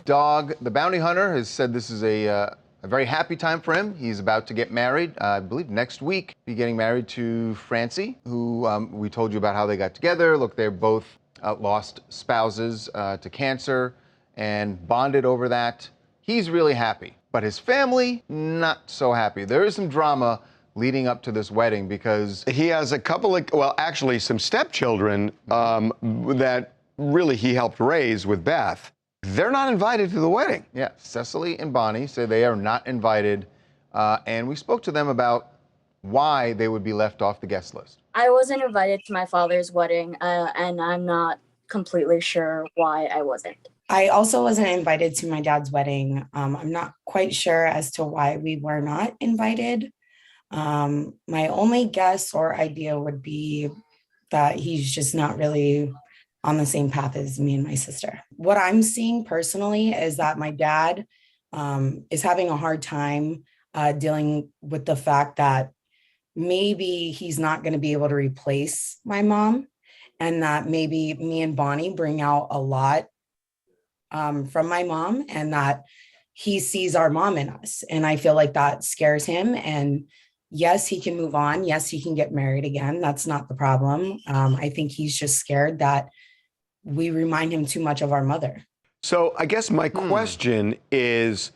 Dog, the bounty hunter, has said this is a very happy time for him. He's about to get married, I believe next week, be getting married to Francie, who we told you about how they got together. Look, they're both lost spouses to cancer and bonded over that. He's really happy, but his family, not so happy. There is some drama leading up to this wedding because he has a couple of, well, actually some stepchildren that really he helped raise with Beth. They're not invited to the wedding. Yeah, Cecily and Bonnie say they are not invited, and we spoke to them about why they would be left off the guest list. I wasn't invited to my father's wedding, and I'm not completely sure why I wasn't. I also wasn't invited to my dad's wedding. I'm not quite sure as to why we were not invited. My only guess or idea would be that he's just not really on the same path as me and my sister. What I'm seeing personally is that my dad is having a hard time dealing with the fact that maybe he's not going to be able to replace my mom, and that maybe me and Bonnie bring out a lot from my mom, and that he sees our mom in us. And I feel like that scares him. And yes, he can move on. Yes, he can get married again. That's not the problem. I think he's just scared that we remind him too much of our mother. So I guess my question is,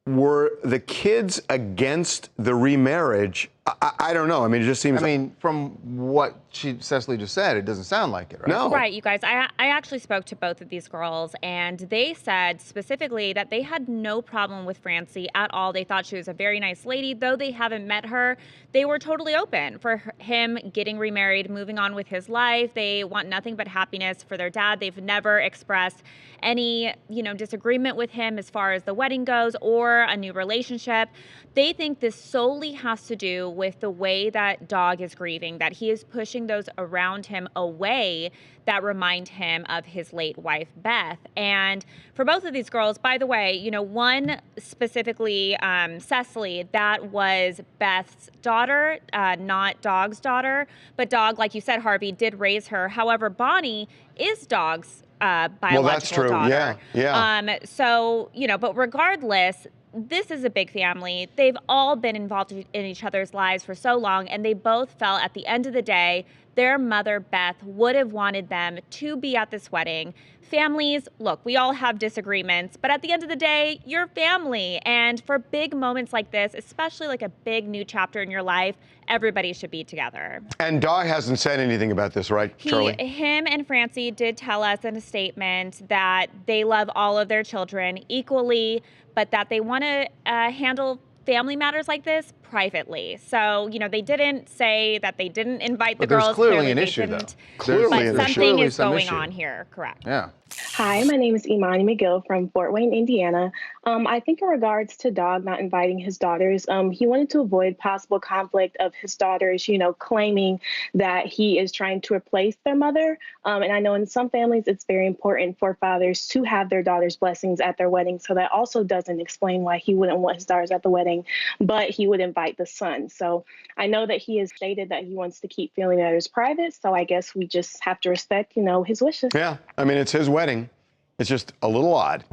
were the kids against the remarriage? I don't know. I mean, it just seems... I mean, from what Cecily just said, it doesn't sound like it, right? No. Right, you guys. I actually spoke to both of these girls, and they said specifically that they had no problem with Francie at all. They thought she was a very nice lady. Though they haven't met her, they were totally open for him getting remarried, moving on with his life. They want nothing but happiness for their dad. They've never expressed any, disagreement with him as far as the wedding goes or a new relationship. They think this solely has to do with the way that Dog is grieving, that he is pushing those around him away that remind him of his late wife, Beth. And for both of these girls, by the way, one specifically, Cecily, that was Beth's daughter, not Dog's daughter. But Dog, like you said, Harvey, did raise her. However, Bonnie is Dog's biological that's true. daughter. Yeah. So, but regardless, this is a big family. They've all been involved in each other's lives for so long, and they both felt at the end of the day, their mother, Beth, would have wanted them to be at this wedding. Families, look, we all have disagreements, but at the end of the day, you're family. And for big moments like this, especially like a big new chapter in your life, everybody should be together. And Dog hasn't said anything about this, right, Charlie? Him and Francie did tell us in a statement that they love all of their children equally, but that they want to handle family matters like this privately. So, they didn't say that they didn't invite the girls. There's clearly an issue, though. Clearly an issue. Something is going on here, correct? Yeah. Hi, my name is Imani McGill from Fort Wayne, Indiana. I think in regards to Dog not inviting his daughters, he wanted to avoid possible conflict of his daughters, claiming that he is trying to replace their mother. And I know in some families, it's very important for fathers to have their daughters' blessings at their wedding. So that also doesn't explain why he wouldn't want his daughters at the wedding, but he would invite the son. So I know that he has stated that he wants to keep family matters private. So I guess we just have to respect, his wishes. Yeah. I mean, it's his wedding. It's just a little odd.